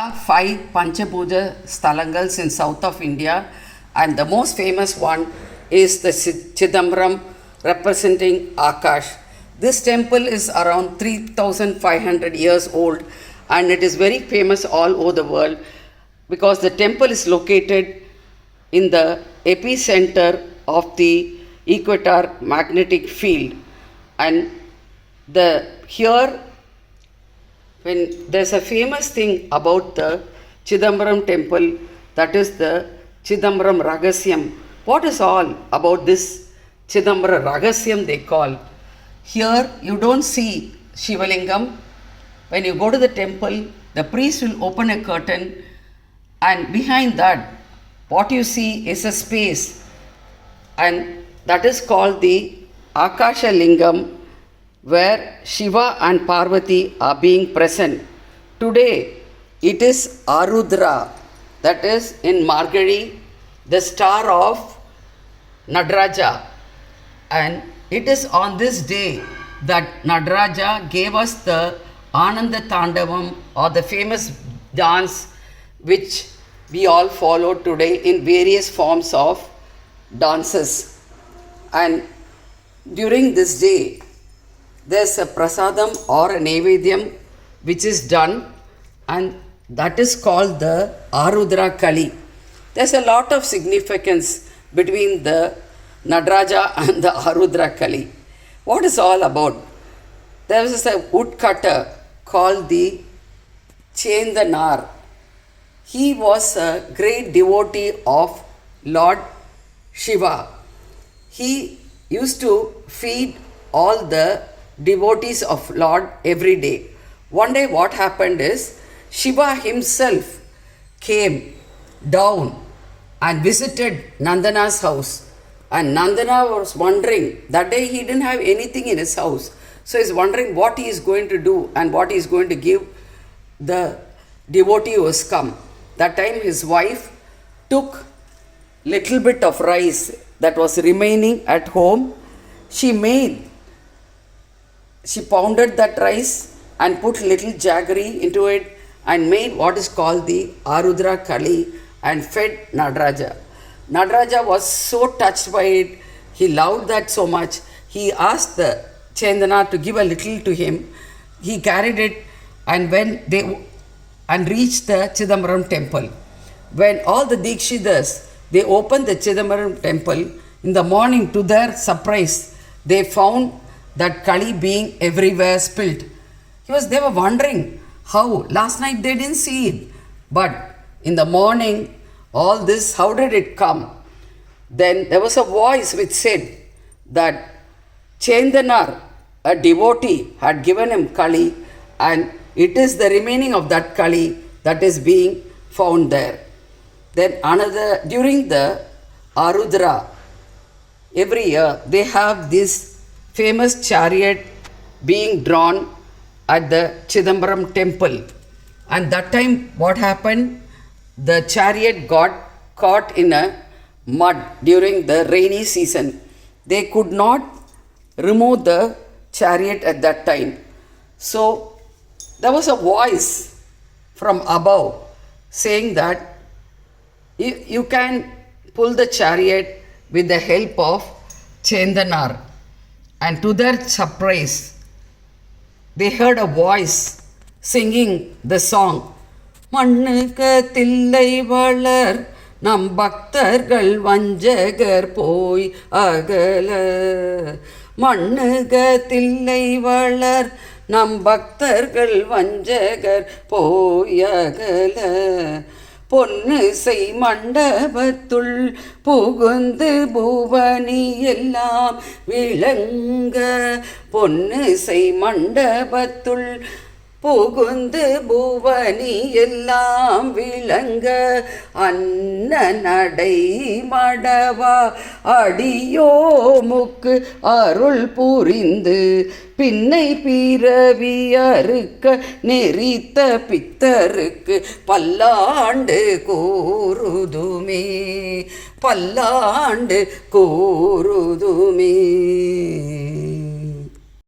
are five Panchapuja Stalangals in south of India, and the most famous one is the Chidambaram representing Akash. This temple is around 3,500 years old, and it is very famous all over the world because the temple is located in the epicenter of the equator magnetic field. And here, when there's a famous thing about the Chidambaram temple, that is the Chidambaram Ragasyam. What is all about this Chidambaram Ragasyam they call? Here you don't see Shivalingam. When you go to the temple, the priest will open a curtain, and behind that, what you see is a space, and that is called the Akasha Lingam, where Shiva and Parvati are being present. Today, it is Arudhra, that is in Margari, the star of Nadaraja. And it is on this day that Nadaraja gave us the Ananda Tandavam, or the famous dance which we all follow today in various forms of dances. And during this day, there's a prasadam or a nevedyam which is done, and that is called the Arudhra Kali. There's a lot of significance between the Nadaraja and the Arudhra Kali. What is all about? There was a woodcutter called the Chendanar. He was a great devotee of Lord Shiva. He used to feed all the devotees of Lord every day. One day what happened is Shiva himself came down and visited Nandana's house. And Nandana was wondering, that day he didn't have anything in his house. So he's wondering what he is going to do and what he is going to give the devotee who has come. That time his wife took little bit of rice that was remaining at home. She pounded that rice and put little jaggery into it and made what is called the Arudhra Kali and fed Nadaraja. Nadaraja was so touched by it, he loved that so much, he asked the Chendanar to give a little to him. He carried it and reached the Chidambaram temple. When all the Dikshitas, they opened the Chidambaram temple, in the morning, to their surprise, they found that Kali being everywhere spilled. They were wondering how. Last night they didn't see it. But in the morning, all this, how did it come? Then there was a voice which said that Chendanar, a devotee, had given him Kali, and it is the remaining of that Kali that is being found there. Then during the Arudhra, every year they have this famous chariot being drawn at the Chidambaram temple. And that time what happened? The chariot got caught in a mud during the rainy season. They could not remove the chariot at that time. So there was a voice from above saying that you can pull the chariot with the help of Chendanar. And to their surprise, they heard a voice singing the song, Mannuka Tillai Valar Nam Bhaktargal Vanjagar Poi Agala. Mannuka Tillai Valar Nam Bhaktargal Vanjagar Poi Agala. பொன்னிசை மண்டபத்துள் புகுந்து பூவனி எல்லாம் விளங்க. பொன்னிசை மண்டபத்துள் புகுந்து பூவனி எல்லாம் விளங்க. அன்ன நடை மடவா அடியோமுக்கு அருள் புரிந்து பின்னை பிறவி அறுக்க நெறித்த பித்தருக்கு பல்லாண்டு கூறுதுமே, பல்லாண்டு கூறுதுமே.